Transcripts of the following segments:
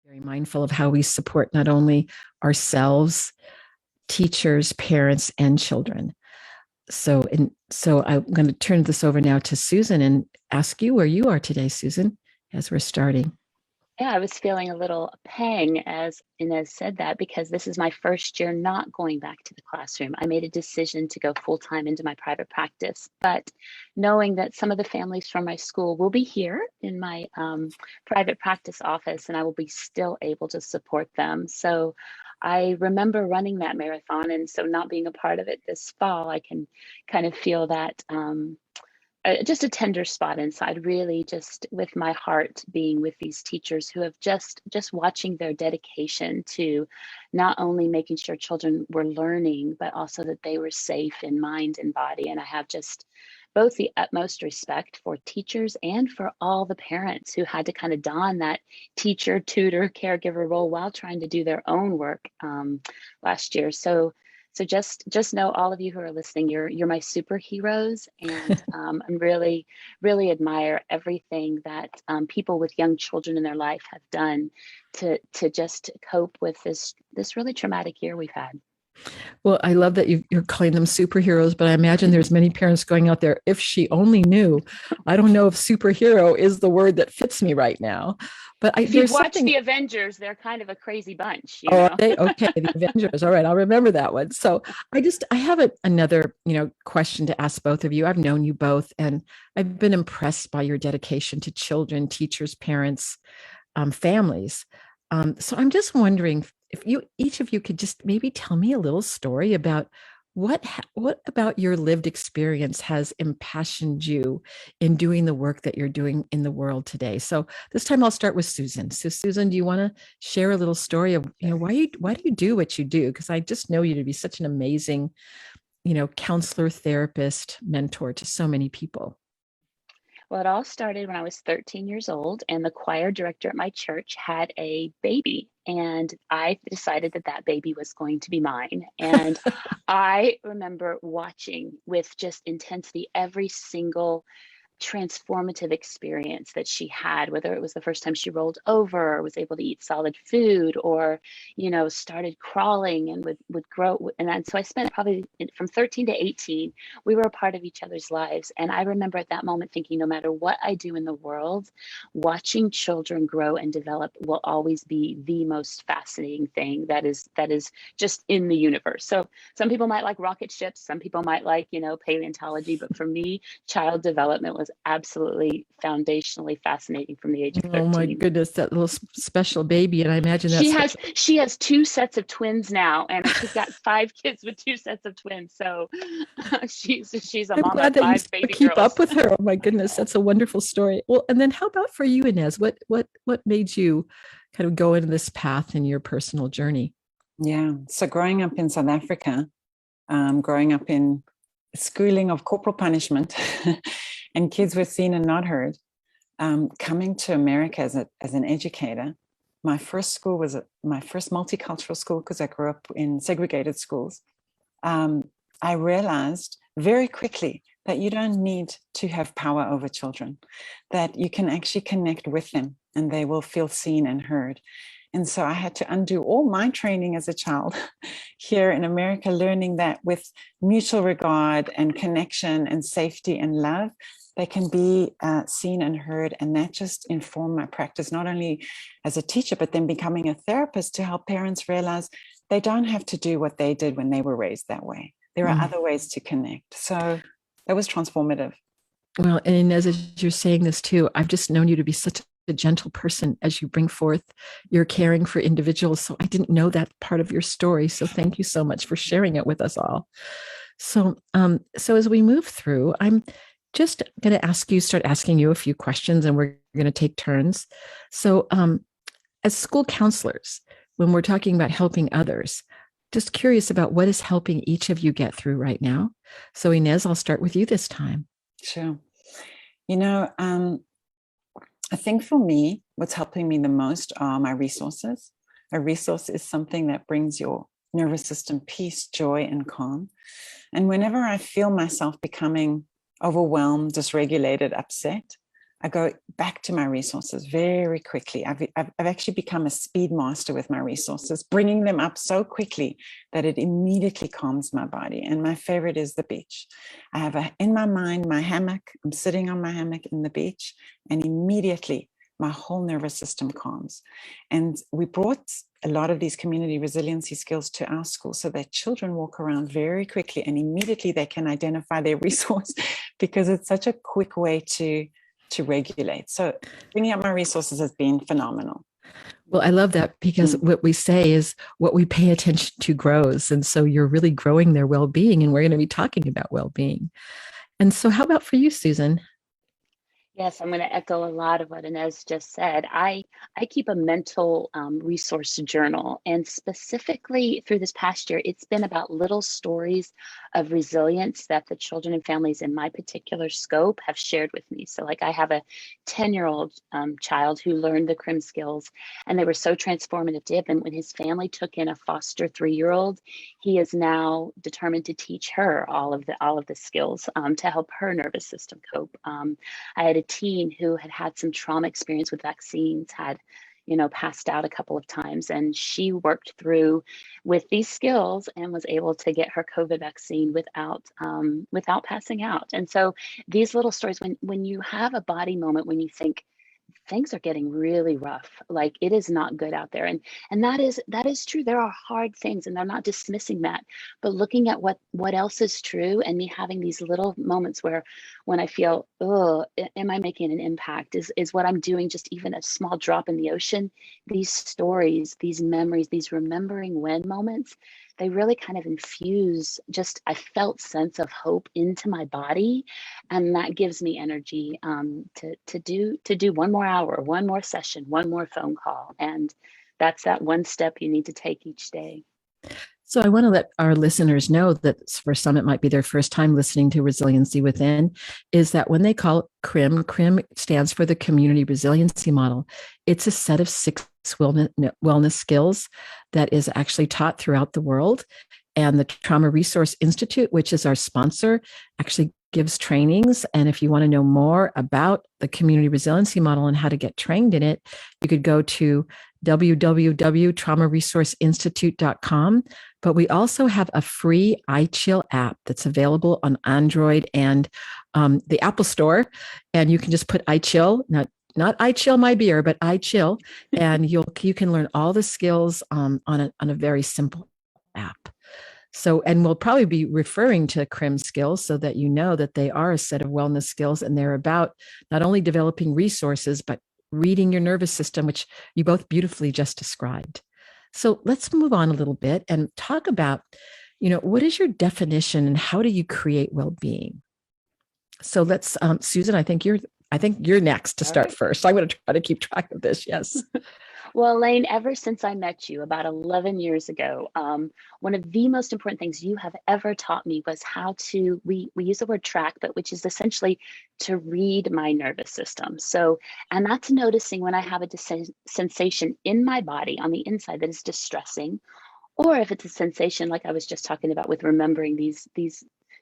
Very mindful of how we support not only ourselves, teachers, parents, and children. So I'm going to turn this over now to Susan and ask you where you are today, Susan, as we're starting. Yeah, I was feeling a little pang as Inez said that because this is my first year not going back to the classroom. I made a decision to go full time into my private practice, but knowing that some of the families from my school will be here in my private practice office and I will be still able to support them. So I remember running that marathon, and so not being a part of it this fall, I can kind of feel that. Just a tender spot inside, really just with my heart being with these teachers who have just watching their dedication to not only making sure children were learning, but also that they were safe in mind and body. And I have just both the utmost respect for teachers and for all the parents who had to kind of don that teacher, tutor, caregiver role while trying to do their own work last year. So just know, all of you who are listening, you're my superheroes, and I really admire everything that people with young children in their life have done to just cope with this really traumatic year we've had. Well, I love that you're calling them superheroes, but I imagine there's many parents going out there. If she only knew, I don't know if superhero is the word that fits me right now. But if you've watched the Avengers, they're kind of a crazy bunch. You know? Okay, the Avengers. All right, I'll remember that one. So I have another question to ask both of you. I've known you both, and I've been impressed by your dedication to children, teachers, parents, families. So I'm just wondering if each of you could just maybe tell me a little story about what about your lived experience has impassioned you in doing the work that you're doing in the world today. So this time I'll start with Susan. So Susan, do you want to share a little story of why do you do what you do? Because I just know you to be such an amazing, counselor, therapist, mentor to so many people. Well, it all started when I was 13 years old, and the choir director at my church had a baby, and I decided that baby was going to be mine. And I remember watching with just intensity every single transformative experience that she had, whether it was the first time she rolled over or was able to eat solid food, or started crawling and would grow. And so I spent probably from 13 to 18, we were a part of each other's lives. And I remember at that moment thinking, no matter what I do in the world, watching children grow and develop will always be the most fascinating thing that is just in the universe. So some people might like rocket ships, some people might like paleontology, but for me, child development was absolutely foundationally fascinating from the age of 13. Oh my goodness, that little special baby. And I imagine that she has 2 sets of twins now, and she's got 5 kids with 2 sets of twins. So she's a mama of 5 baby girls. Keep up with her. Oh my goodness, that's a wonderful story. Well, and then how about for you, Inez? What made you kind of go into this path in your personal journey? Yeah, so growing up in South Africa, growing up in schooling of corporal punishment, and kids were seen and not heard. Coming to America as an educator, my first school was my first multicultural school because I grew up in segregated schools. I realized very quickly that you don't need to have power over children, that you can actually connect with them and they will feel seen and heard. And so I had to undo all my training as a child here in America, learning that with mutual regard and connection and safety and love, they can be seen and heard. And that just informed my practice, not only as a teacher, but then becoming a therapist to help parents realize they don't have to do what they did when they were raised that way. There are other ways to connect. So that was transformative. Well, and Inez, as you're saying this too, I've just known you to be such a gentle person as you bring forth your caring for individuals. So I didn't know that part of your story. So thank you so much for sharing it with us all. So as we move through, I'm just going to start asking you a few questions, and we're going to take turns. So as school counselors, when we're talking about helping others, just curious about what is helping each of you get through right now. So Inez, I'll start with you this time. Sure. I think for me, what's helping me the most are my resources. A resource is something that brings your nervous system peace, joy, and calm. And whenever I feel myself becoming overwhelmed, dysregulated, upset, I go back to my resources very quickly. I've actually become a speed master with my resources, bringing them up so quickly that it immediately calms my body. And my favorite is the beach. I have in my mind, my hammock. I'm sitting on my hammock in the beach, and immediately my whole nervous system calms. And we brought a lot of these community resiliency skills to our school so that children walk around very quickly and immediately they can identify their resource, because it's such a quick way to regulate. So bringing up my resources has been phenomenal. Well, I love that, because what we say is what we pay attention to grows. And so you're really growing their well-being, and we're going to be talking about well-being. And so how about for you, Susan? Yes, I'm going to echo a lot of what Inez just said. I keep a mental resource journal, and specifically through this past year, it's been about little stories of resilience that the children and families in my particular scope have shared with me. So like I have a 10-year-old child who learned the CRIM skills, and they were so transformative to him. And when his family took in a foster 3-year-old, he is now determined to teach her all of the skills to help her nervous system cope. I had a teen who had some trauma experience with vaccines, had passed out a couple of times, and she worked through with these skills and was able to get her COVID vaccine without passing out. And so these little stories, when you have a body moment, when you think things are getting really rough, like it is not good out there, and that is true. There are hard things, and they're not dismissing that, but looking at what else is true, and me having these little moments where when I feel, oh, am I making an impact, is what I'm doing just even a small drop in the ocean. These stories, these memories, these remembering when moments, they really kind of infuse just a felt sense of hope into my body, and that gives me energy to do one more hour, one more session, one more phone call, and that's that one step you need to take each day. So I want to let our listeners know that for some, it might be their first time listening to Resiliency Within, is that when they call it CRIM stands for the Community Resiliency Model. It's a set of 6 wellness skills that is actually taught throughout the world. And the Trauma Resource Institute, which is our sponsor, actually gives trainings. And if you want to know more about the Community Resiliency Model and how to get trained in it, you could go to www.traumaresourceinstitute.com. But we also have a free iChill app that's available on Android and the Apple Store. And you can just put iChill, not iChill my beer, but iChill, and you can learn all the skills on a very simple app. So, and we'll probably be referring to CRIM skills so that you know that they are a set of wellness skills, and they're about not only developing resources, but reading your nervous system, which you both beautifully just described. So let's move on a little bit and talk about, what is your definition and how do you create well-being? So let's, Susan, I think you're next to start first. I'm going to try to keep track of this. Yes. Well, Elaine, ever since I met you about 11 years ago, one of the most important things you have ever taught me was how to, we use the word track, but which is essentially to read my nervous system. So, and that's noticing when I have a sensation in my body on the inside that is distressing, or if it's a sensation like I was just talking about with remembering these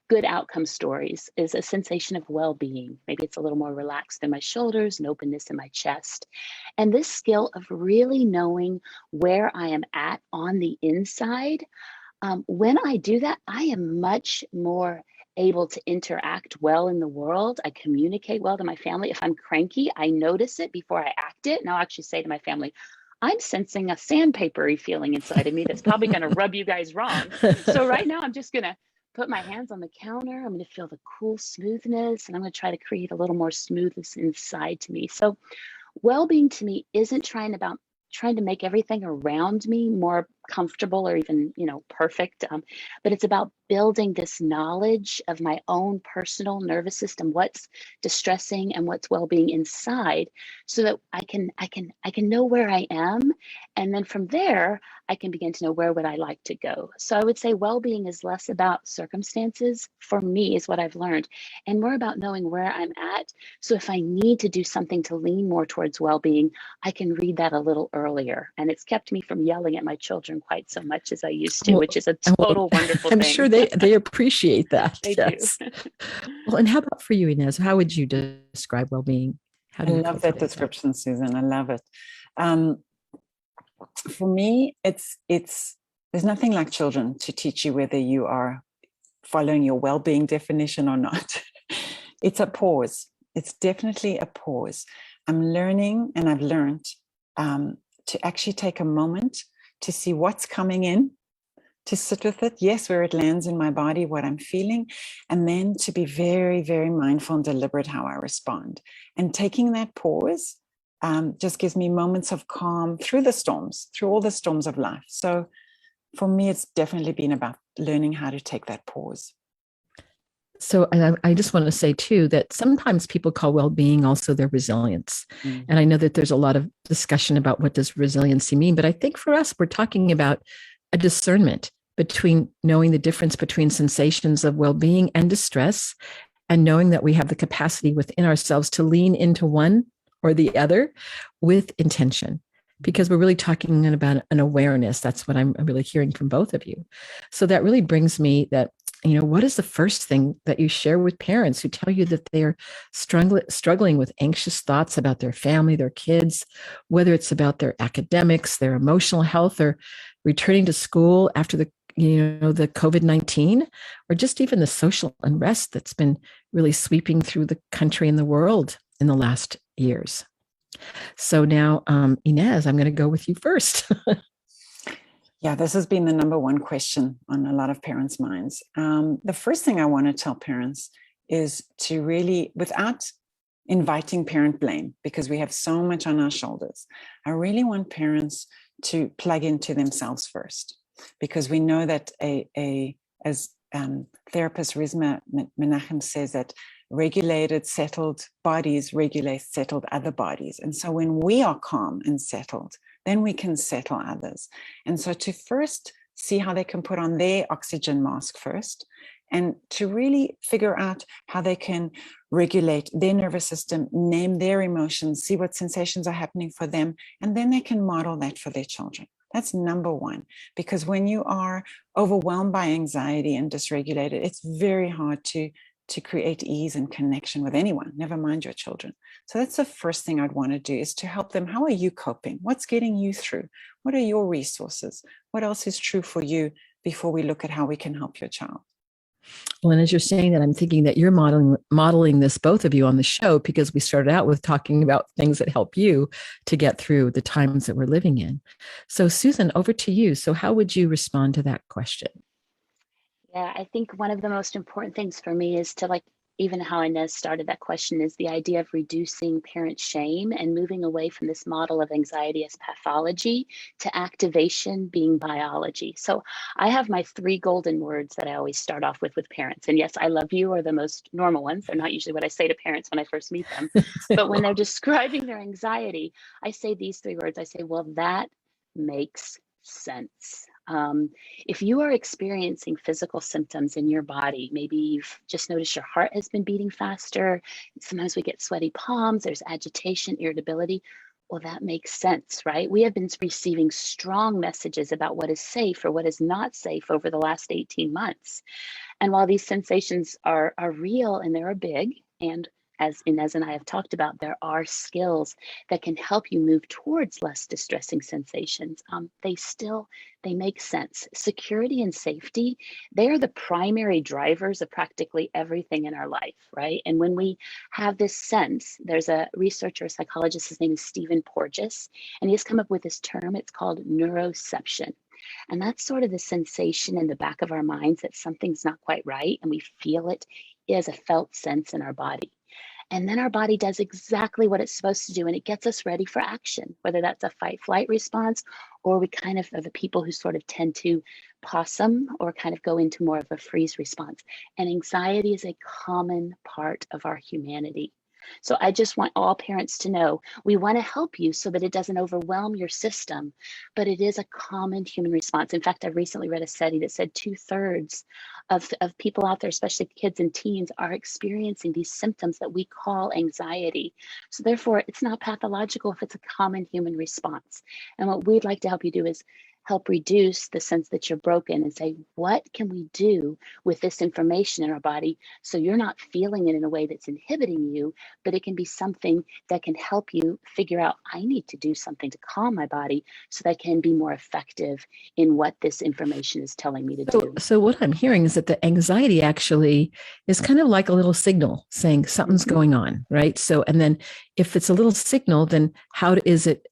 good outcome stories, is a sensation of well-being. Maybe it's a little more relaxed in my shoulders and openness in my chest. And this skill of really knowing where I am at on the inside, when I do that, I am much more able to interact well in the world. I communicate well to my family. If I'm cranky, I notice it before I act it. And I'll actually say to my family, I'm sensing a sandpapery feeling inside of me that's probably going to rub you guys wrong. So right now, I'm just going to put my hands on the counter. I'm going to feel the cool smoothness, and I'm going to try to create a little more smoothness inside to me. So well-being to me isn't trying to make everything around me more comfortable or even, perfect. But it's about building this knowledge of my own personal nervous system, what's distressing and what's well-being inside, so that I can know where I am. And then from there, I can begin to know where would I like to go. So I would say well-being is less about circumstances, for me, is what I've learned, and more about knowing where I'm at. So if I need to do something to lean more towards well-being, I can read that a little earlier. And it's kept me from yelling at my children quite so much as I used to, which is a total wonderful thing. I'm sure they appreciate that. They yes. do. Well, and how about for you, Inez? How would you describe well-being? How I do you love that cultivate that? description, Susan. I love it. For me, it's there's nothing like children to teach you whether you are following your well-being definition or not. It's a pause. It's definitely a pause. I'm learning, and I've learned to actually take a moment to see what's coming in, to sit with it, yes, where it lands in my body, what I'm feeling, and then to be very, very mindful and deliberate how I respond. And taking that pause just gives me moments of calm through the storms, through all the storms of life. So for me, it's definitely been about learning how to take that pause. So, and I just want to say too that sometimes people call well-being also their resilience. Mm. And I know that there's a lot of discussion about what does resiliency mean, but I think for us, we're talking about a discernment between knowing the difference between sensations of well-being and distress, and knowing that we have the capacity within ourselves to lean into one or the other with intention, because we're really talking about an awareness. That's what I'm really hearing from both of you. So that really brings me that, what is the first thing that you share with parents who tell you that they're struggling with anxious thoughts about their family, their kids, whether it's about their academics, their emotional health, or returning to school after the COVID-19, or just even the social unrest that's been really sweeping through the country and the world in the last years? So now, Inez, I'm going to go with you first. Yeah, this has been the number one question on a lot of parents' minds. The first thing I want to tell parents is to really, without inviting parent blame, because we have so much on our shoulders, I really want parents to plug into themselves first, because we know that as therapist Rizma Menachem says, that regulated, settled bodies regulate settled other bodies. And so when we are calm and settled, then we can settle others. And so to first see how they can put on their oxygen mask first, and to really figure out how they can regulate their nervous system, name their emotions, see what sensations are happening for them, and then they can model that for their children. That's number one, because when you are overwhelmed by anxiety and dysregulated, it's very hard to create ease and connection with anyone, never mind your children. So that's the first thing I'd want to do, is to help them. How are you coping? What's getting you through? What are your resources? What else is true for you, before we look at how we can help your child? Well, and as you're saying that, I'm thinking that you're modeling this, both of you, on the show, because we started out with talking about things that help you to get through the times that we're living in. So Susan, over to you. So how would you respond to that question? Yeah, I think one of the most important things for me is to, like, even how Inez started that question, is the idea of reducing parent shame and moving away from this model of anxiety as pathology to activation being biology. So I have my 3 golden words that I always start off with parents. And yes, I love you are the most normal ones. They're not usually what I say to parents when I first meet them. But when they're describing their anxiety, I say these 3 words. I say, well, that makes sense. If you are experiencing physical symptoms in your body, maybe you've just noticed your heart has been beating faster. Sometimes we get sweaty palms, there's agitation, irritability. Well, that makes sense, right? We have been receiving strong messages about what is safe or what is not safe over the last 18 months. And while these sensations are real and they're big, and as Inez and I have talked about, there are skills that can help you move towards less distressing sensations. They make sense. Security and safety, they are the primary drivers of practically everything in our life, right? And when we have this sense, there's a researcher, a psychologist, his name is Stephen Porges, and he's come up with this term. It's called neuroception. And that's sort of the sensation in the back of our minds that something's not quite right, and we feel it as a felt sense in our body. And then our body does exactly what it's supposed to do, and it gets us ready for action, whether that's a fight flight response, or we kind of are the people who sort of tend to possum or kind of go into more of a freeze response. And anxiety is a common part of our humanity. So I just want all parents to know, we want to help you so that it doesn't overwhelm your system, but it is a common human response. In fact, I recently read a study that said 2/3 of people out there, especially kids and teens, are experiencing these symptoms that we call anxiety. So therefore, it's not pathological if it's a common human response. And what we'd like to help you do is help reduce the sense that you're broken and say, what can we do with this information in our body so you're not feeling it in a way that's inhibiting you, but it can be something that can help you figure out, I need to do something to calm my body so that I can be more effective in what this information is telling me to do. So what I'm hearing is that the anxiety actually is kind of like a little signal saying something's going on, right? So, and then if it's a little signal, then how is it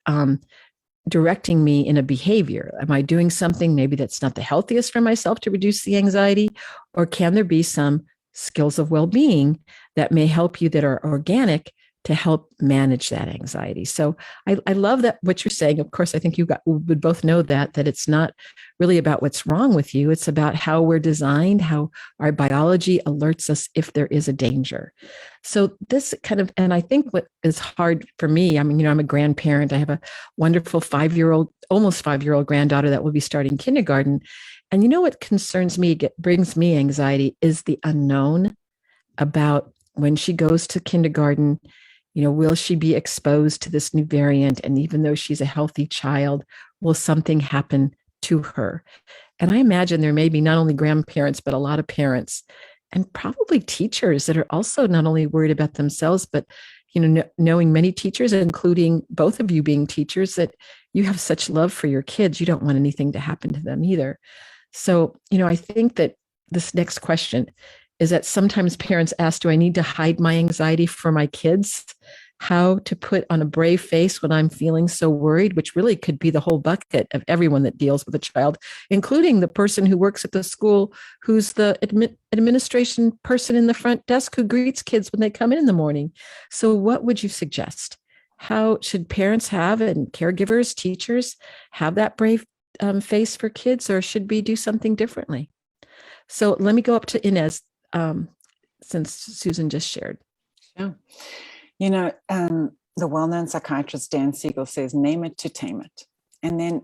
directing me in a behavior? Am I doing something maybe that's not the healthiest for myself to reduce the anxiety? Or can there be some skills of well-being that may help you that are organic to help manage that anxiety? So I love that what you're saying. Of course, I think would both know that it's not really about what's wrong with you. It's about how we're designed, how our biology alerts us if there is a danger. So this kind of, and I think what is hard for me, I mean, I'm a grandparent. I have a wonderful almost 5-year-old granddaughter that will be starting kindergarten. And what concerns me, brings me anxiety is the unknown about when she goes to kindergarten. Will she be exposed to this new variant? And even though she's a healthy child, will something happen to her? And I imagine there may be not only grandparents, but a lot of parents and probably teachers that are also not only worried about themselves, but, knowing many teachers, including both of you being teachers, that you have such love for your kids. You don't want anything to happen to them either. So, I think that this next question is that sometimes parents ask, do I need to hide my anxiety for my kids? How to put on a brave face when I'm feeling so worried, which really could be the whole bucket of everyone that deals with a child, including the person who works at the school, who's the administration person in the front desk who greets kids when they come in the morning. So what would you suggest? How should parents have, and caregivers, teachers, have that brave face for kids, or should we do something differently? So let me go up to Inez, since Susan just shared. Sure. The well-known psychiatrist Dan Siegel says, name it to tame it. And then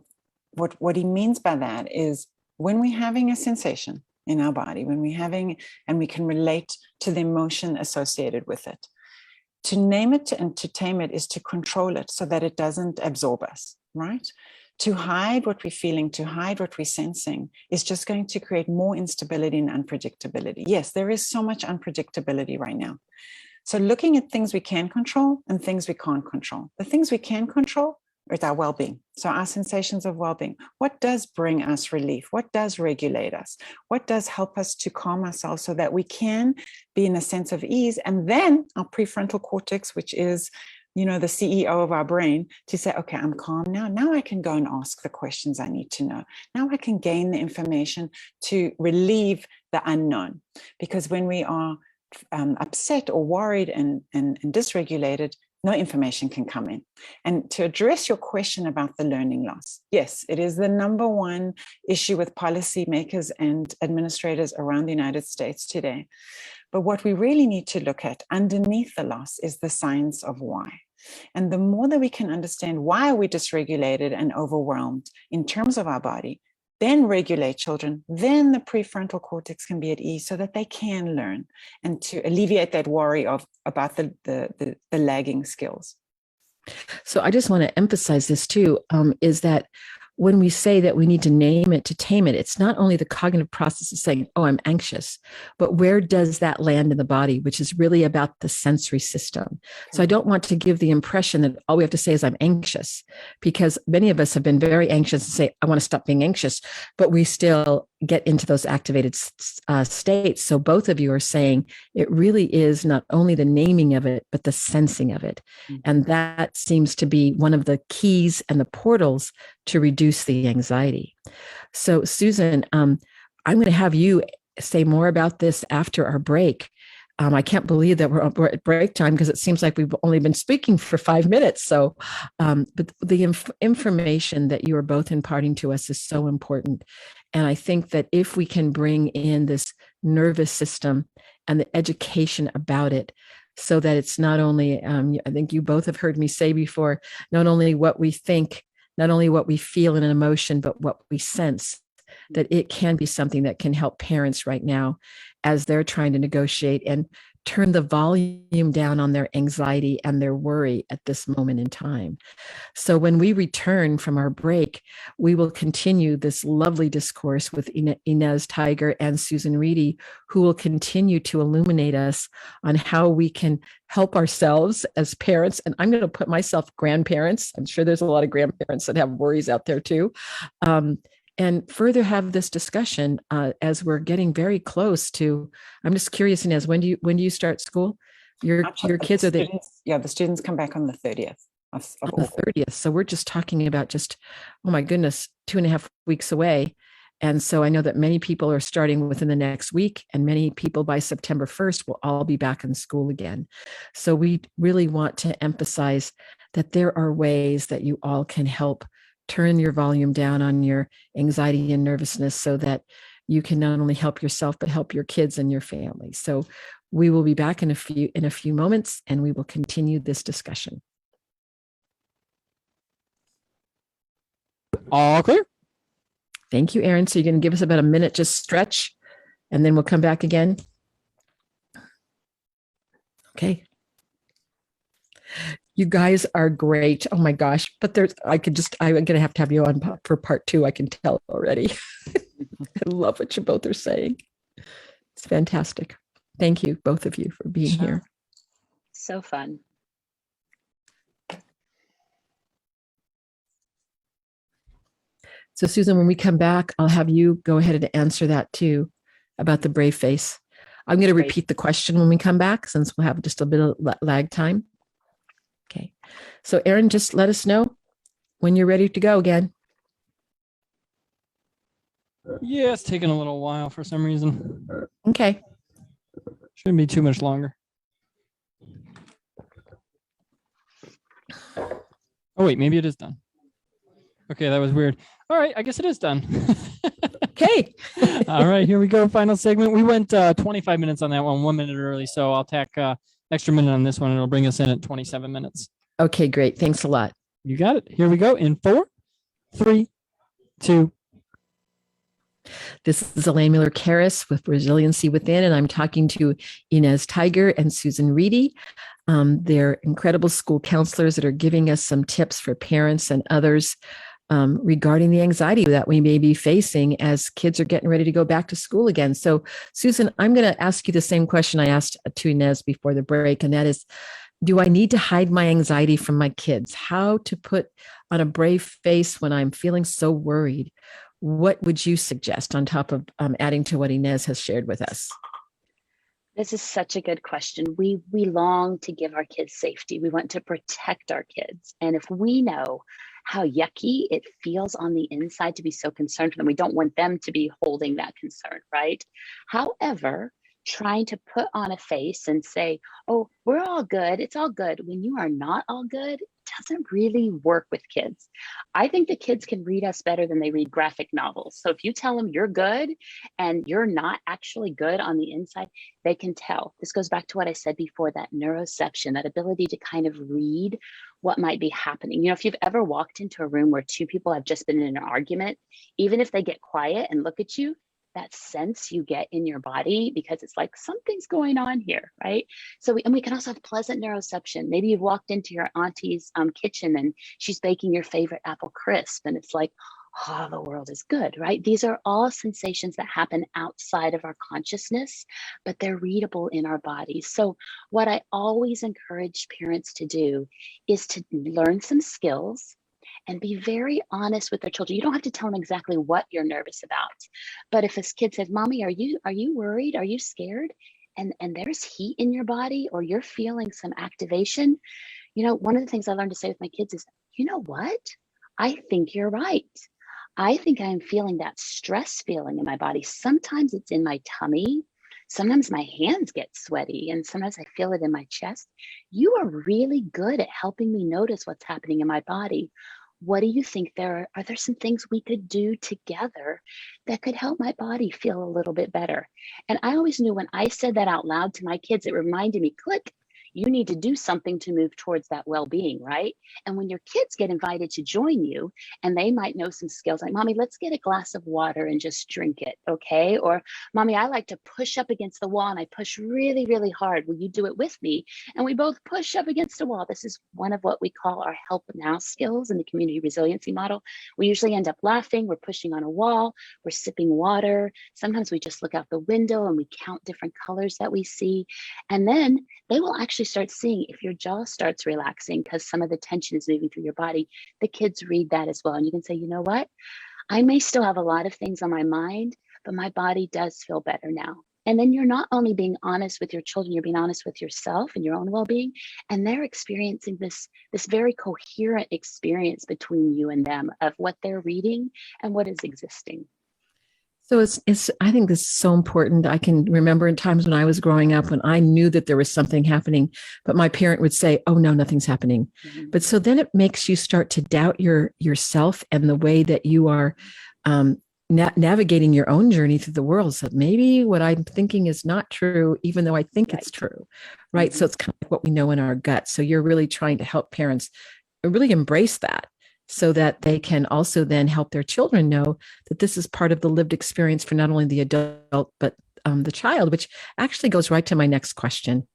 what he means by that is when we're having a sensation in our body, and we can relate to the emotion associated with it, to name it and to tame it is to control it so that it doesn't absorb us, right? To hide what we're feeling, to hide what we're sensing is just going to create more instability and unpredictability. Yes, there is so much unpredictability right now. So looking at things we can control and things we can't control. The things we can control is our well-being. So our sensations of well-being. What does bring us relief? What does regulate us? What does help us to calm ourselves so that we can be in a sense of ease? And then our prefrontal cortex, which is the CEO of our brain, to say, okay, I'm calm now. Now I can go and ask the questions I need to know. Now I can gain the information to relieve the unknown. Because when we are upset or worried and dysregulated, no information can come in. And to address your question about the learning loss, yes, it is the number one issue with policymakers and administrators around the United States today. But what we really need to look at underneath the loss is the science of why. And the more that we can understand why are we dysregulated and overwhelmed in terms of our body, then regulate children, then the prefrontal cortex can be at ease so that they can learn and to alleviate that worry about the lagging skills. So I just want to emphasize this too, is that when we say that we need to name it to tame it, it's not only the cognitive process of saying, oh, I'm anxious, but where does that land in the body, which is really about the sensory system. So I don't want to give the impression that all we have to say is I'm anxious, because many of us have been very anxious and say, I want to stop being anxious, but we still get into those activated states. So both of you are saying it really is not only the naming of it, but the sensing of it. Mm-hmm. And that seems to be one of the keys and the portals to reduce the anxiety. So Susan, I'm going to have you say more about this after our break. I can't believe that we're at break time because it seems like we've only been speaking for 5 minutes. So, but the information that you are both imparting to us is so important. And I think that if we can bring in this nervous system and the education about it, so that it's not only, I think you both have heard me say before, not only what we think, not only what we feel in an emotion, but what we sense, that it can be something that can help parents right now as they're trying to negotiate and turn the volume down on their anxiety and their worry at this moment in time. So when we return from our break, we will continue this lovely discourse with Inez Tiger and Susan Reedy, who will continue to illuminate us on how we can help ourselves as parents. And I'm going to put myself grandparents. I'm sure there's a lot of grandparents that have worries out there too. And further have this discussion as we're getting very close to. I'm just curious, Inez, when do you start school? Your kids are the students come back on the 30th of on the 30th. So we're just talking about oh my goodness, 2.5 weeks away. And so I know that many people are starting within the next week, and many people by September 1st will all be back in school again. So we really want to emphasize that there are ways that you all can help turn your volume down on your anxiety and nervousness so that you can not only help yourself, but help your kids and your family. So we will be back in a few moments, and we will continue this discussion. All clear. Thank you, Erin. So you're going to give us about a minute, just stretch, and then we'll come back again. Okay. You guys are great. Oh my gosh. But I'm going to have you on for part 2. I can tell already. I love what you both are saying. It's fantastic. Thank you, both of you, for being here. So fun. So Susan, when we come back, I'll have you go ahead and answer that too about the brave face. I'm going to repeat the question when we come back, since we'll have just a bit of lag time. Okay. So Erin, just let us know when you're ready to go again. Yeah, it's taking a little while for some reason. Okay. Shouldn't be too much longer. Oh, wait, maybe it is done. Okay, that was weird. All right, I guess it is done. Okay. All right, here we go. Final segment. We went 25 minutes on that one, 1 minute early. So I'll tack extra minute on this one. It'll bring us in at 27 minutes. Okay, great. Thanks a lot. You got it. Here we go in 4, 3, 2. This is Elaine Miller-Karras with Resiliency Within, and I'm talking to Inez Tiger and Susan Reedy. They're incredible school counselors that are giving us some tips for parents and others regarding the anxiety that we may be facing as kids are getting ready to go back to school again. So, Susan, I'm going to ask you the same question I asked to Inez before the break, and that is, do I need to hide my anxiety from my kids? How to put on a brave face when I'm feeling so worried? What would you suggest on top of adding to what Inez has shared with us? This is such a good question. We long to give our kids safety. We want to protect our kids. And if we know how yucky it feels on the inside to be so concerned for them, we don't want them to be holding that concern, right? However, trying to put on a face and say, oh, we're all good, it's all good, when you are not all good, doesn't really work with kids. I think the kids can read us better than they read graphic novels. So if you tell them you're good and you're not actually good on the inside, they can tell. This goes back to what I said before, that neuroception, that ability to kind of read what might be happening. You know, if you've ever walked into a room where two people have just been in an argument, even if they get quiet and look at you, that sense you get in your body, because it's like something's going on here, right? So we can also have pleasant neuroception. Maybe you've walked into your auntie's kitchen and she's baking your favorite apple crisp, and it's like, oh, the world is good, right? These are all sensations that happen outside of our consciousness, but they're readable in our bodies. So what I always encourage parents to do is to learn some skills and be very honest with their children. You don't have to tell them exactly what you're nervous about. But if a kid says, Mommy, are you worried? Are you scared? And there's heat in your body, or you're feeling some activation, you know, one of the things I learned to say with my kids is, you know what? I think you're right. I think I'm feeling that stress feeling in my body. Sometimes it's in my tummy. Sometimes my hands get sweaty, and sometimes I feel it in my chest. You are really good at helping me notice what's happening in my body. What do you think are there some things we could do together that could help my body feel a little bit better? And I always knew when I said that out loud to my kids, it reminded me, click, you need to do something to move towards that well-being, right? And when your kids get invited to join you, and they might know some skills like, Mommy, let's get a glass of water and just drink it, okay? Or, Mommy, I like to push up against the wall and I push really, really hard. Will you do it with me? And we both push up against a wall. This is one of what we call our help now skills in the community resiliency model. We usually end up laughing, we're pushing on a wall, we're sipping water. Sometimes we just look out the window and we count different colors that we see. And then they will actually start seeing if your jaw starts relaxing because some of the tension is moving through your body. The kids read that as well. And you can say, you know what? I may still have a lot of things on my mind, but my body does feel better now. And then you're not only being honest with your children, you're being honest with yourself and your own well-being. And they're experiencing this very coherent experience between you and them of what they're reading and what is existing. So I think this is so important. I can remember in times when I was growing up when I knew that there was something happening, but my parent would say, oh no, nothing's happening. Mm-hmm. But so then it makes you start to doubt yourself and the way that you are navigating your own journey through the world. So maybe what I'm thinking is not true, even though I think it's true, right? Mm-hmm. So it's kind of like what we know in our gut. So you're really trying to help parents really embrace that, so that they can also then help their children know that this is part of the lived experience for not only the adult, but the child, which actually goes right to my next question,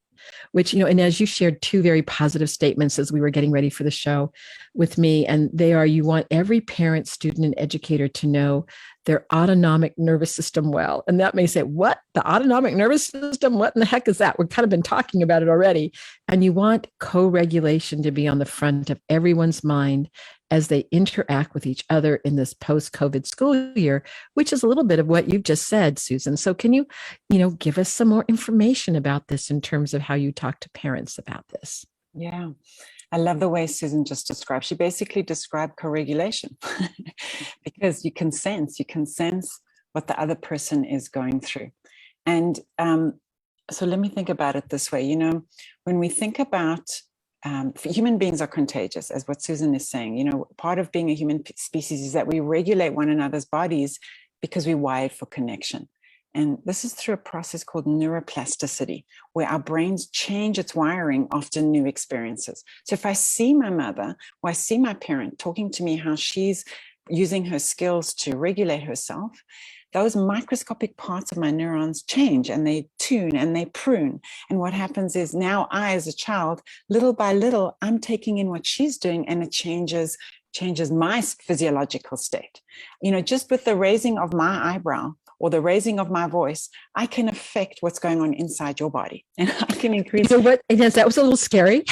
which, and as you shared two very positive statements as we were getting ready for the show with me, and they are, you want every parent, student, and educator to know their autonomic nervous system well. And that may say, what? The autonomic nervous system? What in the heck is that? We've kind of been talking about it already. And you want co-regulation to be on the front of everyone's mind as they interact with each other in this post-COVID school year, which is a little bit of what you've just said, Susan. So can you, give us some more information about this in terms of how you talk to parents about this? Yeah. I love the way Susan just described. She basically described co-regulation because you can sense what the other person is going through. And so let me think about it this way. When we think about human beings are contagious, as what Susan is saying, part of being a human species is that we regulate one another's bodies because we're wired for connection. And this is through a process called neuroplasticity, where our brains change its wiring after new experiences. So if I see my mother or I see my parent talking to me how she's using her skills to regulate herself, those microscopic parts of my neurons change and they tune and they prune. And what happens is now I, as a child, little by little, I'm taking in what she's doing and it changes my physiological state. Just with the raising of my eyebrow, or the raising of my voice, I can affect what's going on inside your body. And I can increase. So what, Inez, that was a little scary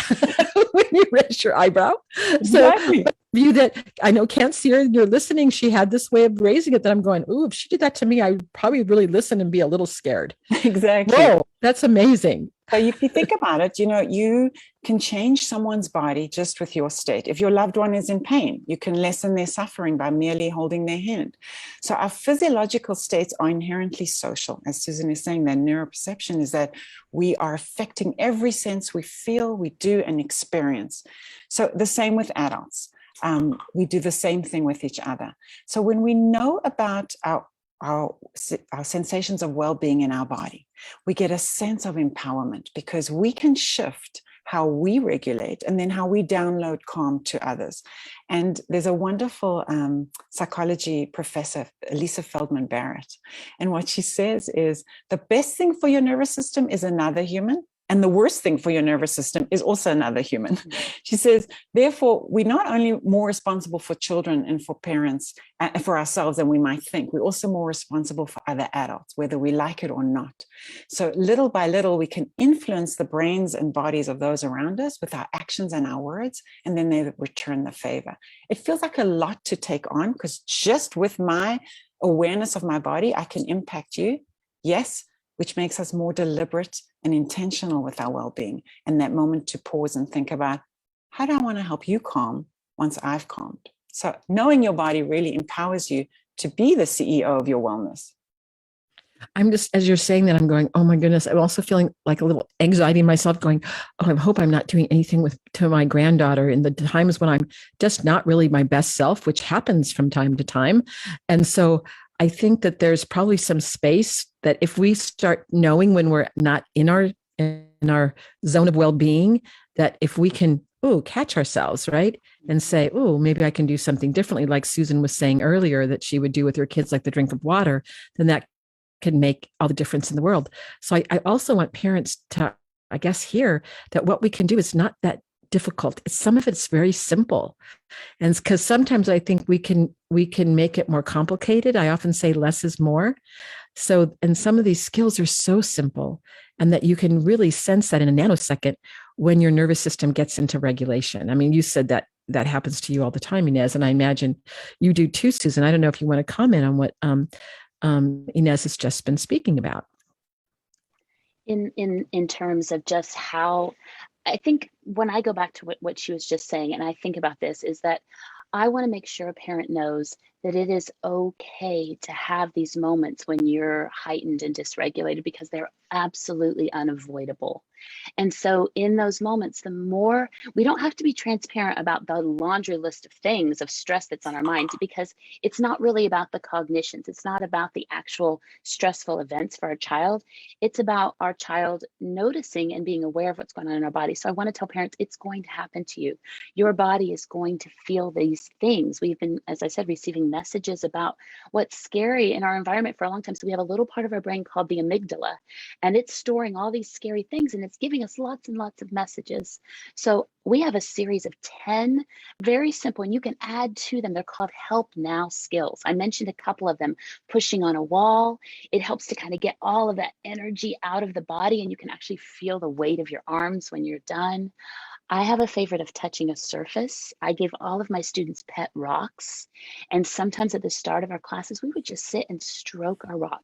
when you raised your eyebrow. Exactly. So you that I know can't see her, you're listening, she had this way of raising it that I'm going, ooh, if she did that to me, I would probably really listen and be a little scared. Exactly. Whoa, that's amazing. So if you think about it, you can change someone's body just with your state. If your loved one is in pain, you can lessen their suffering by merely holding their hand. So our physiological states are inherently social. As Susan is saying, that neuroperception is that we are affecting every sense we feel, we do, and experience. So the same with adults. We do the same thing with each other. So when we know about our sensations of well-being in our body, we get a sense of empowerment because we can shift how we regulate and then how we download calm to others. And there's a wonderful psychology professor, Lisa Feldman Barrett. And what she says is the best thing for your nervous system is another human. And the worst thing for your nervous system is also another human. She says, therefore, we're not only more responsible for children and for parents, for ourselves than we might think, we're also more responsible for other adults, whether we like it or not. So little by little, we can influence the brains and bodies of those around us with our actions and our words, and then they return the favor. It feels like a lot to take on because just with my awareness of my body, I can impact you. Yes, which makes us more deliberate and intentional with our well-being. And that moment to pause and think about, how do I want to help you calm once I've calmed? So knowing your body really empowers you to be the CEO of your wellness. I'm just, as you're saying that, I'm going, oh my goodness, I'm also feeling like a little anxiety myself going, oh, I hope I'm not doing anything to my granddaughter in the times when I'm just not really my best self, which happens from time to time. And so I think that there's probably some space that if we start knowing when we're not in our in our zone of well-being, that if we can catch ourselves, right, and say, maybe I can do something differently, like Susan was saying earlier that she would do with her kids, like the drink of water, then that can make all the difference in the world. So I also want parents to, I guess, hear that what we can do is not that difficult. Some of it's very simple. And because sometimes I think we can make it more complicated. I often say less is more. So, and some of these skills are so simple, and that you can really sense that in a nanosecond when your nervous system gets into regulation. I mean, you said that happens to you all the time, Inez, and I imagine you do too, Susan. I don't know if you want to comment on what Inez has just been speaking about. In terms of just how, I think when I go back to what she was just saying, and I think about this, is that I want to make sure a parent knows that it is okay to have these moments when you're heightened and dysregulated, because they're absolutely unavoidable. And so in those moments, the more, we don't have to be transparent about the laundry list of things, of stress that's on our mind, because it's not really about the cognitions. It's not about the actual stressful events for our child. It's about our child noticing and being aware of what's going on in our body. So I want to tell parents, it's going to happen to you. Your body is going to feel these things. We've been, as I said, receiving messages about what's scary in our environment for a long time. So we have a little part of our brain called the amygdala, and it's storing all these scary things, and it's giving us lots and lots of messages. So we have a series of 10 very simple, and you can add to them. They're called help now skills. I mentioned a couple of them. Pushing on a wall. It helps to kind of get all of that energy out of the body, and you can actually feel the weight of your arms when you're done. I have a favorite of touching a surface. I give all of my students pet rocks. And sometimes at the start of our classes, we would just sit and stroke our rock.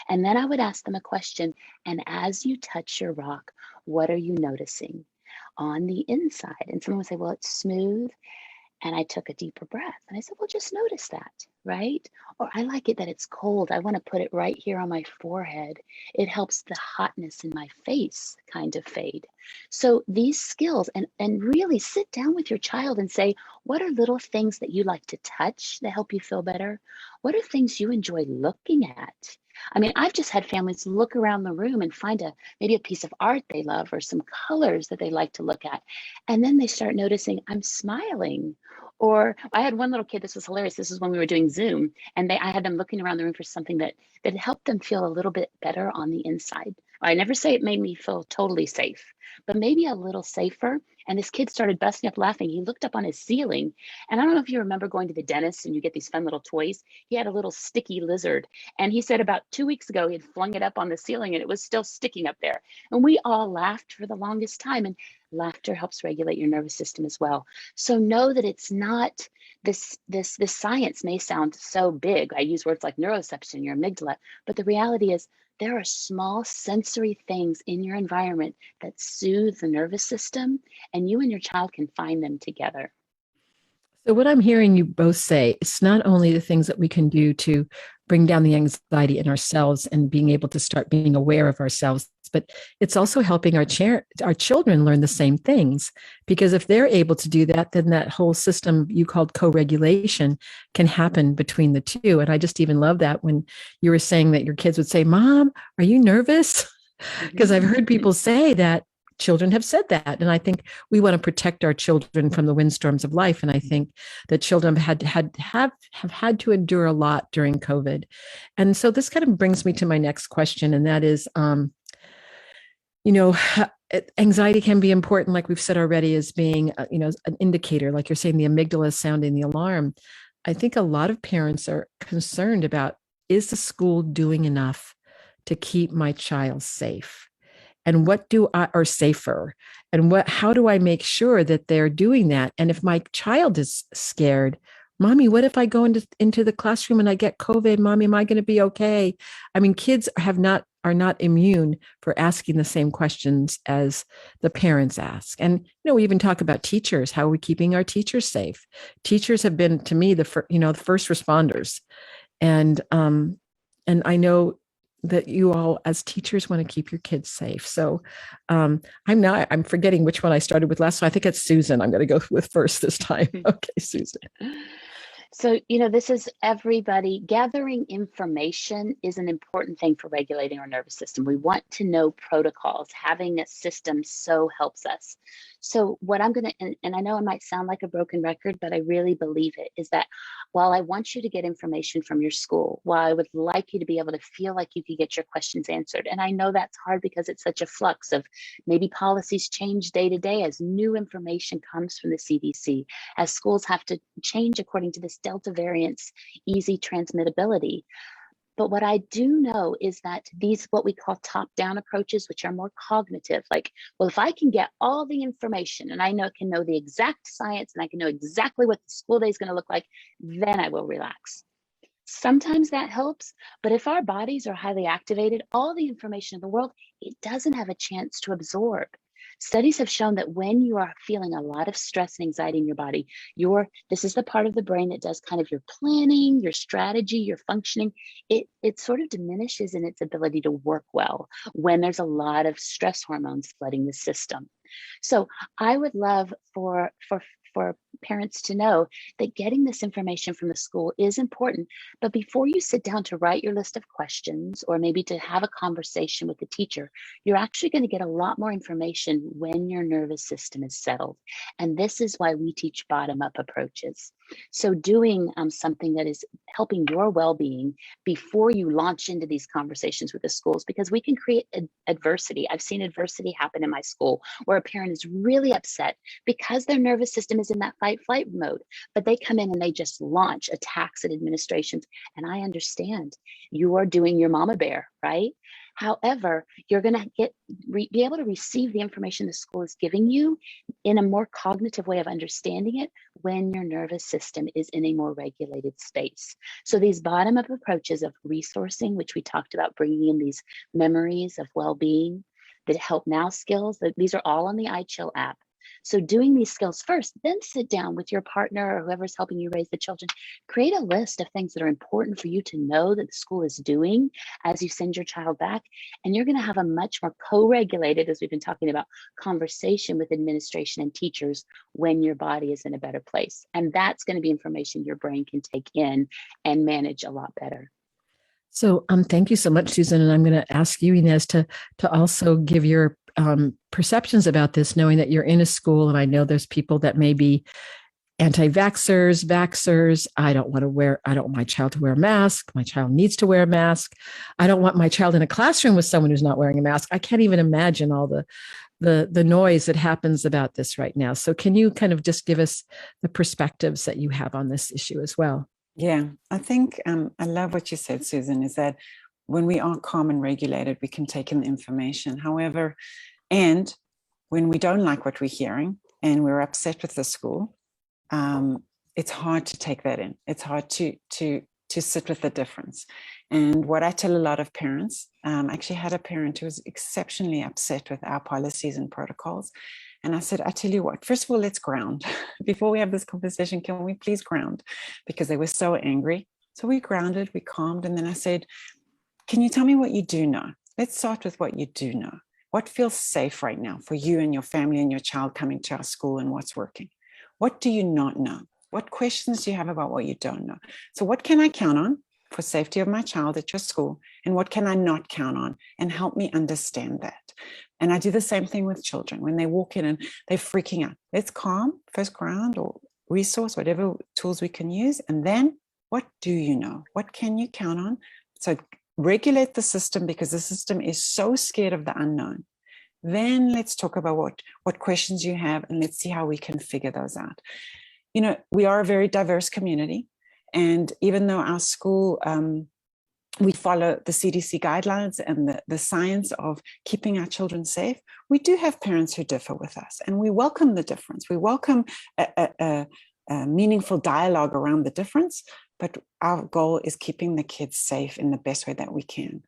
And then I would ask them a question. And as you touch your rock, what are you noticing on the inside? And someone would say, well, it's smooth. And I took a deeper breath and I said, well, just notice that, right? Or I like it that it's cold. I want to put it right here on my forehead. It helps the hotness in my face kind of fade. So these skills, and really sit down with your child and say, what are little things that you like to touch that help you feel better? What are things you enjoy looking at? I mean, I've just had families look around the room and find maybe a piece of art they love or some colors that they like to look at. And then they start noticing, I'm smiling. Or I had one little kid, this was hilarious. This is when we were doing Zoom, and I had them looking around the room for something that helped them feel a little bit better on the inside. I never say it made me feel totally safe, but maybe a little safer. And this kid started busting up laughing. He looked up on his ceiling. And I don't know if you remember going to the dentist and you get these fun little toys. He had a little sticky lizard. And he said about 2 weeks ago, he had flung it up on the ceiling and it was still sticking up there. And we all laughed for the longest time. And laughter helps regulate your nervous system as well. So know that it's not this science may sound so big. I use words like neuroception, your amygdala, but the reality is there are small sensory things in your environment that soothe the nervous system, and you and your child can find them together. So what I'm hearing you both say, it's not only the things that we can do to bring down the anxiety in ourselves and being able to start being aware of ourselves, but it's also helping our children learn the same things. Because if they're able to do that, then that whole system you called co-regulation can happen between the two. And I just even love that when you were saying that your kids would say, Mom, are you nervous? Because I've heard people say that. Children have said that. And I think we want to protect our children from the windstorms of life. And I think that children have had to endure a lot during COVID. And so this kind of brings me to my next question. And that is, anxiety can be important, like we've said already, as being, an indicator, like you're saying, the amygdala is sounding the alarm. I think a lot of parents are concerned about, is the school doing enough to keep my child safe? And what do I, or safer? And how do I make sure that they're doing that? And if my child is scared, Mommy, what if I go into the classroom and I get COVID? Mommy, am I going to be okay? I mean, kids are not immune for asking the same questions as the parents ask. And, we even talk about teachers. How are we keeping our teachers safe? Teachers have been, to me, the first responders. And I know that you all as teachers want to keep your kids safe. So I'm forgetting which one I started with last. So I think it's Susan. I'm going to go with first this time. Okay, Susan. So, this is everybody. Gathering information is an important thing for regulating our nervous system. We want to know protocols. Having a system so helps us. So what I'm going to, and I know I might sound like a broken record, but I really believe it, is that while I want you to get information from your school, while I would like you to be able to feel like you could get your questions answered, and I know that's hard because it's such a flux of maybe policies change day to day as new information comes from the CDC, as schools have to change according to this Delta variant's easy transmittability. But what I do know is that these, what we call top-down approaches, which are more cognitive, like, well, if I can get all the information and I can know the exact science and I can know exactly what the school day is going to look like, then I will relax. Sometimes that helps, but if our bodies are highly activated, all the information in the world, it doesn't have a chance to absorb. Studies have shown that when you are feeling a lot of stress and anxiety in your body, this is the part of the brain that does kind of your planning, your strategy, your functioning. It sort of diminishes in its ability to work well when there's a lot of stress hormones flooding the system. So I would love for parents to know that getting this information from the school is important, but before you sit down to write your list of questions or maybe to have a conversation with the teacher, you're actually going to get a lot more information when your nervous system is settled. And this is why we teach bottom-up approaches. So doing something that is helping your well-being before you launch into these conversations with the schools, because we can create adversity. I've seen adversity happen in my school where a parent is really upset because their nervous system is in that fight-flight mode, but they come in and they just launch attacks at administrations. And I understand you are doing your mama bear, right? However, you're going to be able to receive the information the school is giving you in a more cognitive way of understanding it when your nervous system is in a more regulated space. So these bottom-up approaches of resourcing, which we talked about, bringing in these memories of well-being, the help now skills, these are all on the iChill app. So doing these skills first, then sit down with your partner or whoever's helping you raise the children, create a list of things that are important for you to know that the school is doing as you send your child back. And you're going to have a much more co-regulated, as we've been talking about, conversation with administration and teachers when your body is in a better place. And that's going to be information your brain can take in and manage a lot better. So thank you so much, Susan. And I'm going to ask you, Inez, to also give your perceptions about this, knowing that you're in a school. And I know there's people that may be anti-vaxxers, vaxxers. I don't want my child to wear a mask. My child needs to wear a mask. I don't want my child in a classroom with someone who's not wearing a mask. I can't even imagine all the noise that happens about this right now. So can you kind of just give us the perspectives that you have on this issue as well? Yeah, I think I love what you said, Susan, is that when we are calm and regulated, we can take in the information. However, and when we don't like what we're hearing and we're upset with the school, it's hard to take that in. It's hard to sit with the difference. And what I tell a lot of parents, I actually had a parent who was exceptionally upset with our policies and protocols. And I said, I tell you what, first of all, let's ground. Before we have this conversation, can we please ground? Because they were so angry. So we grounded, we calmed. And then I said, can you tell me what you do know? Let's start with what you do know. What feels safe right now for you and your family and your child coming to our school, and what's working? What do you not know? What questions do you have about what you don't know? So what can I count on for safety of my child at your school? And what can I not count on? And help me understand that. And I do the same thing with children when they walk in and they're freaking out. Let's calm, first ground or resource, whatever tools we can use. And then what do you know? What can you count on? So regulate the system, because the system is so scared of the unknown. Then let's talk about what questions you have, and let's see how we can figure those out. You know, we are a very diverse community. And even though our school, we follow the CDC guidelines and the science of keeping our children safe, we do have parents who differ with us, and we welcome the difference. We welcome a meaningful dialogue around the difference, but our goal is keeping the kids safe in the best way that we can.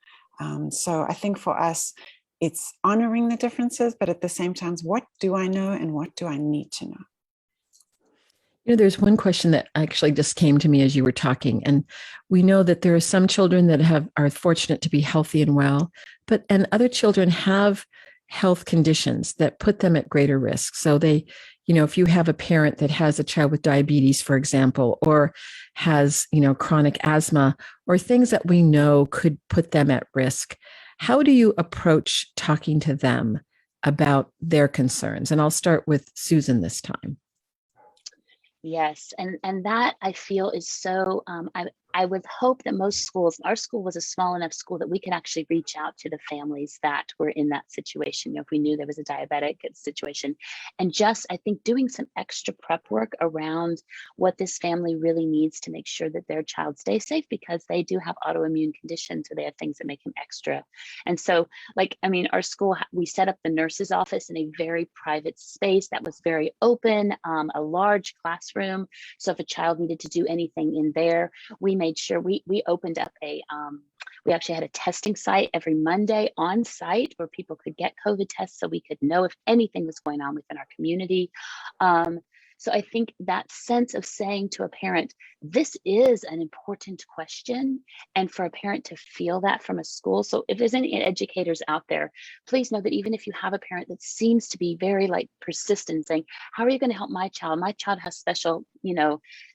So I think for us, it's honoring the differences, but at the same time, what do I know and what do I need to know? You know, there's one question that actually just came to me as you were talking, and we know that there are some children that are fortunate to be healthy and well, and other children have health conditions that put them at greater risk. So they, if you have a parent that has a child with diabetes, for example, or has, chronic asthma, or things that we know could put them at risk, how do you approach talking to them about their concerns? And I'll start with Susan this time. Yes, and that I feel is so, I would hope that most schools, our school was a small enough school that we could actually reach out to the families that were in that situation. If we knew there was a diabetic situation, and just, I think, doing some extra prep work around what this family really needs to make sure that their child stays safe, because they do have autoimmune conditions, so they have things that make them extra. And so, our school, we set up the nurse's office in a very private space that was very open, a large classroom. So if a child needed to do anything in there, we made sure we opened up we actually had a testing site every Monday on site where people could get COVID tests, so we could know if anything was going on within our community. So I think that sense of saying to a parent, this is an important question, and for a parent to feel that from a school. So if there's any educators out there, please know that even if you have a parent that seems to be very persistent, saying, how are you going to help my child? My child has special,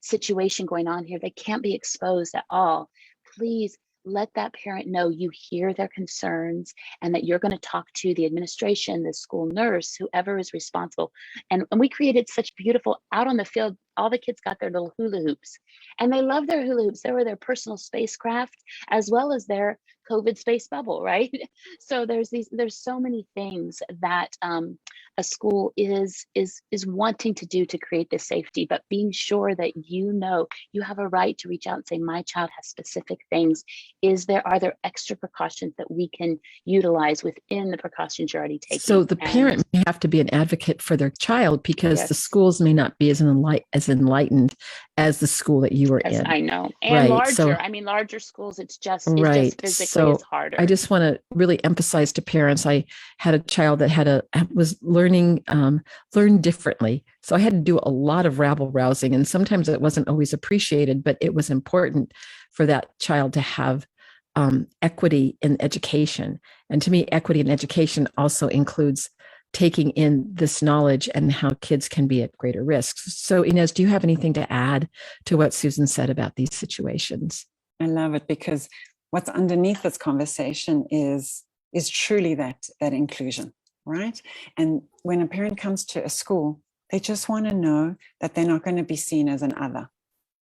situation going on here. They can't be exposed at all. Please let that parent know you hear their concerns, and that you're going to talk to the administration, the school nurse, whoever is responsible. And we created such beautiful, out on the field, all the kids got their little hula hoops, and they love their hula hoops. They were their personal spacecraft as well as their COVID space bubble, right? So there's so many things that a school is wanting to do to create this safety, but being sure that you have a right to reach out and say, my child has specific things. Are there extra precautions that we can utilize within the precautions you're already taking? So the parent may have to be an advocate for their child, because the schools may not be as enlightened as the school that you were in. I know. And larger, larger schools, it's just physically it's harder. I just want to really emphasize to parents, I had a child that was learning differently. So I had to do a lot of rabble rousing, and sometimes it wasn't always appreciated, but it was important for that child to have equity in education. And to me, equity in education also includes taking in this knowledge and how kids can be at greater risk. So Inez, do you have anything to add to what Susan said about these situations? I love it, because what's underneath this conversation is truly that inclusion, right? And when a parent comes to a school, they just want to know that they're not going to be seen as an other.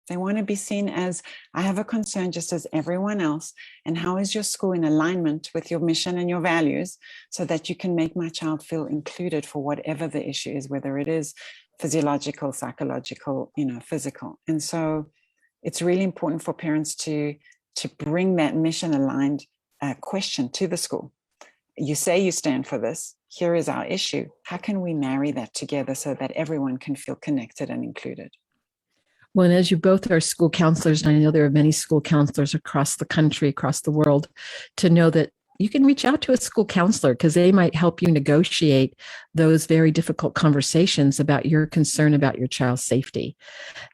They want to be seen as, I have a concern just as everyone else. And how is your school in alignment with your mission and your values, so that you can make my child feel included for whatever the issue is, whether it is physiological, psychological, physical. And so it's really important for parents to bring that mission aligned question to the school. You say you stand for this. Here is our issue. How can we marry that together so that everyone can feel connected and included? Well, and as you both are school counselors, and I know there are many school counselors across the country, across the world, to know that you can reach out to a school counselor, because they might help you negotiate those very difficult conversations about your concern about your child's safety.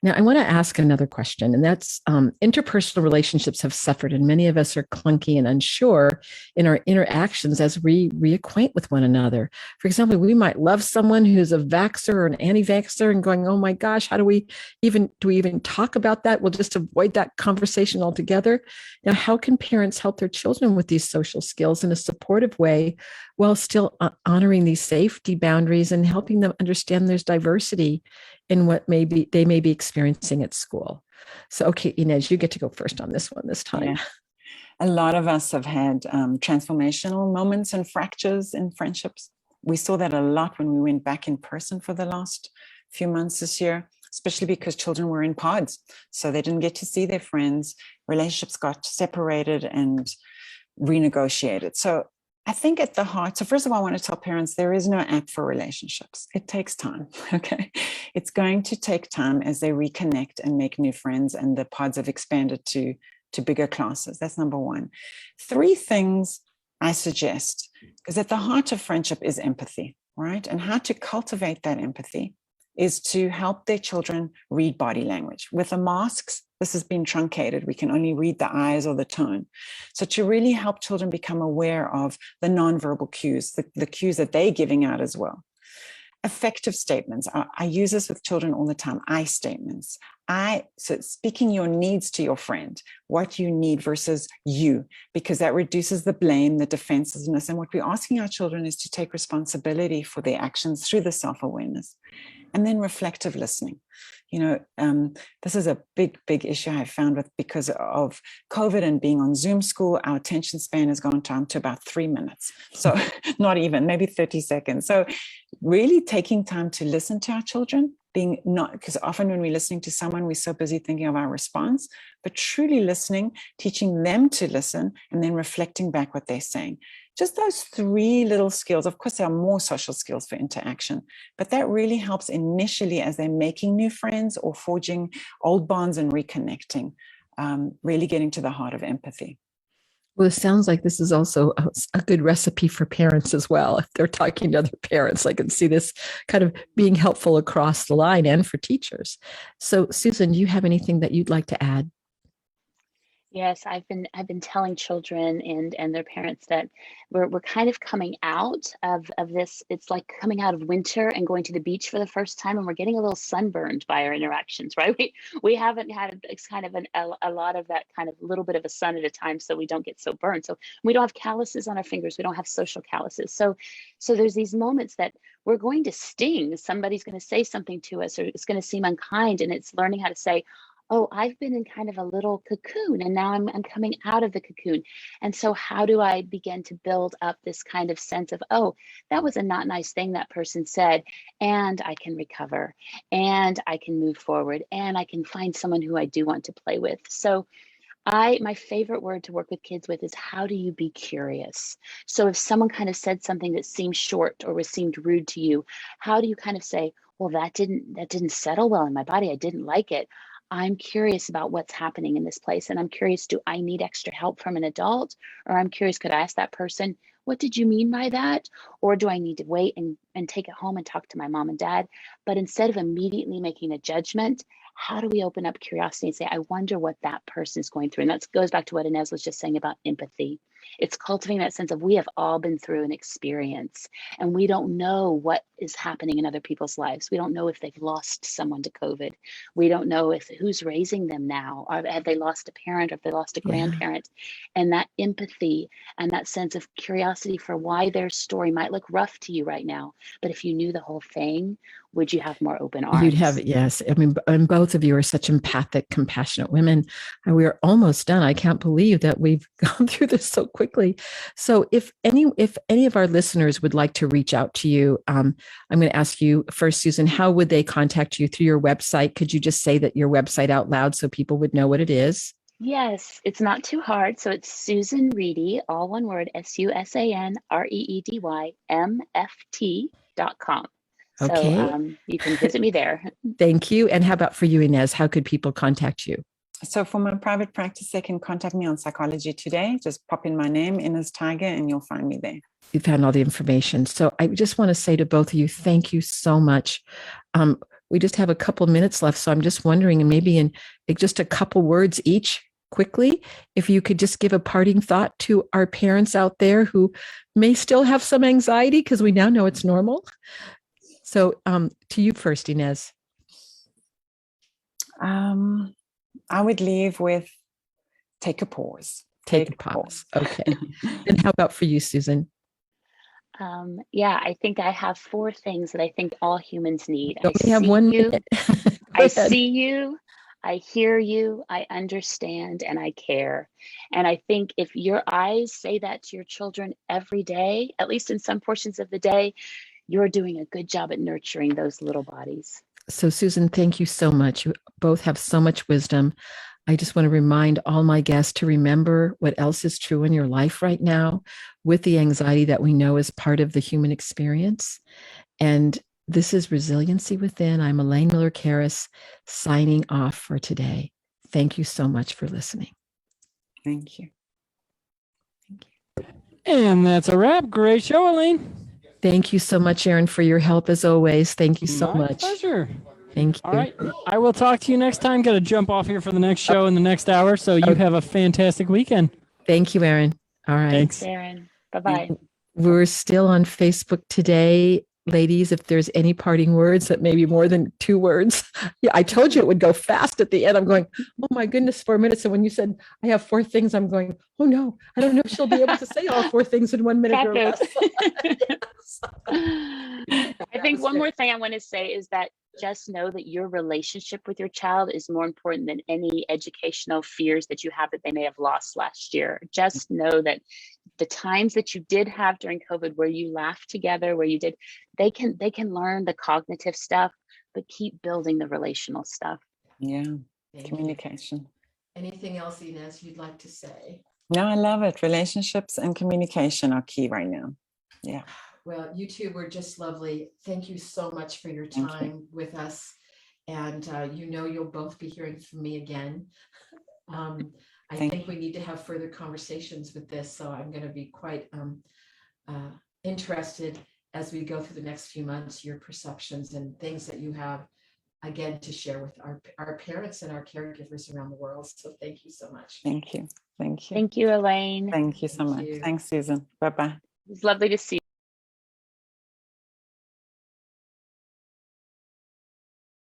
Now, I want to ask another question, and that's interpersonal relationships have suffered, and many of us are clunky and unsure in our interactions as we reacquaint with one another. For example, we might love someone who's a vaxxer or an anti-vaxxer and going, oh my gosh, how do we even talk about that? We'll just avoid that conversation altogether. Now, how can parents help their children with these social skills in a supportive way, while still honoring these safety boundaries and helping them understand there's diversity in what they may be experiencing at school? So, okay, Inez, you get to go first on this one this time. Yeah. A lot of us have had transformational moments and fractures in friendships. We saw that a lot when we went back in person for the last few months this year, especially because children were in pods. So they didn't get to see their friends. Relationships got separated and renegotiated. So I think at the heart, so first of all, I want to tell parents there is no app for relationships. It takes time, okay? It's going to take time as they reconnect and make new friends, and the pods have expanded to bigger classes. That's number one. 3 things I suggest, because at the heart of friendship is empathy, right? And how to cultivate that empathy is to help their children read body language. With the masks, this has been truncated. We can only read the eyes or the tone. So to really help children become aware of the nonverbal cues, the cues that they're giving out as well. Effective statements. I use this with children all the time. I statements. So speaking your needs to your friend, what you need versus you, because that reduces the blame, the defensiveness. And what we're asking our children is to take responsibility for their actions through the self-awareness. And then reflective listening. This is a big issue I've found because of COVID and being on Zoom school. Our attention span has gone down to about 3 minutes. So not even, maybe 30 seconds. So really taking time to listen to our children, because often when we're listening to someone, we're so busy thinking of our response, but truly listening, teaching them to listen, and then reflecting back what they're saying. Just those 3 little skills. Of course, there are more social skills for interaction, but that really helps initially as they're making new friends or forging old bonds and reconnecting, really getting to the heart of empathy. Well, it sounds like this is also a good recipe for parents as well. If they're talking to other parents, I can see this kind of being helpful across the line and for teachers. So, Susan, do you have anything that you'd like to add? Yes, I've been telling children and their parents that we're kind of coming out of this. It's like coming out of winter and going to the beach for the first time, and we're getting a little sunburned by our interactions, right? We haven't had it's kind of a lot of that kind of little bit of a sun at a time, so we don't get so burned. So we don't have calluses on our fingers. We don't have social calluses. So there's these moments that we're going to sting. Somebody's going to say something to us, or it's going to seem unkind, and it's learning how to say, oh, I've been in kind of a little cocoon and now I'm coming out of the cocoon. And so how do I begin to build up this kind of sense of, oh, that was a not nice thing that person said, and I can recover, and I can move forward, and I can find someone who I do want to play with. So my favorite word to work with kids with is, how do you be curious? So if someone kind of said something that seemed short or seemed rude to you, how do you kind of say, well, that didn't settle well in my body. I didn't like it. I'm curious about what's happening in this place. And I'm curious, do I need extra help from an adult? Or I'm curious, could I ask that person, what did you mean by that? Or do I need to wait and take it home and talk to my mom and dad? But instead of immediately making a judgment, how do we open up curiosity and say, I wonder what that person is going through? And that goes back to what Inez was just saying about empathy. It's cultivating that sense of, we have all been through an experience and we don't know what is happening in other people's lives. We don't know if they've lost someone to COVID. We don't know if who's raising them now, or have they lost a parent, or have they lost a grandparent? And that empathy and that sense of curiosity for why their story might look rough to you right now. But if you knew the whole thing, would you have more open arms? You'd have, yes. I mean, and both of you are such empathic, compassionate women. And we're almost done. I can't believe that we've gone through this so quickly. So if any of our listeners would like to reach out to you, I'm going to ask you first, Susan, how would they contact you? Through your website? Could you just say that your website out loud so people would know what it is? Yes, it's not too hard. So it's Susan Reedy, all one word, SusanReedymft.com. Okay. So you can visit me there. Thank you. And how about for you, Inez? How could people contact you? So for my private practice, they can contact me on Psychology Today. Just pop in my name, Inez Tiger, and you'll find me there. You found all the information. So I just want to say to both of you, thank you so much. We just have a couple minutes left. So I'm just wondering, and maybe in just a couple words each, quickly, if you could just give a parting thought to our parents out there who may still have some anxiety, because we now know it's normal. So to you first, Inez. I would leave with take a pause. Take a pause. Okay. And how about for you, Susan? I think I have 4 things that I think all humans need. We have 1 minute. I see you, I hear you, I understand, and I care. And I think if your eyes say that to your children every day, at least in some portions of the day, you're doing a good job at nurturing those little bodies. So, Susan, thank you so much. You both have so much wisdom. I just want to remind all my guests to remember what else is true in your life right now with the anxiety that we know is part of the human experience. And this is Resiliency Within. I'm Elaine Miller-Karras signing off for today. Thank you so much for listening. Thank you. Thank you. And that's a wrap. Great show, Elaine. Thank you so much, Erin, for your help as always. Thank you so My much. pleasure. Thank you. All right. I will talk to you next time. Got to jump off here for the next show in the next hour. So you have a fantastic weekend. Thank you, Erin. All right. Thanks. Aaron. Bye-bye. We're still on Facebook today. Ladies, if there's any parting words that may be more than 2 words. Yeah, I told you it would go fast at the end. I'm going, oh my goodness, 4 minutes. And when you said I have 4 things, I'm going, oh no, I don't know if she'll be able to say all 4 things in 1 minute or less. I think one more thing I want to say is that just know that your relationship with your child is more important than any educational fears that you have that they may have lost last year. Just know that the times that you did have during COVID where you laughed together, where you did, they can learn the cognitive stuff, but keep building the relational stuff. Yeah. Thank Communication. you. Anything else, Inez, you'd like to say? No, I love it. Relationships and communication are key right now. Yeah. Well, you two were just lovely. Thank you so much for your time with us. And you'll both be hearing from me again. I think we need to have further conversations with this. So I'm going to be quite interested as we go through the next few months, your perceptions and things that you have, again, to share with our parents and our caregivers around the world. So thank you so much. Thank you. Thank you. Thank you, Elaine. Thank you so much. Thanks, Susan. Bye-bye. It's lovely to see you.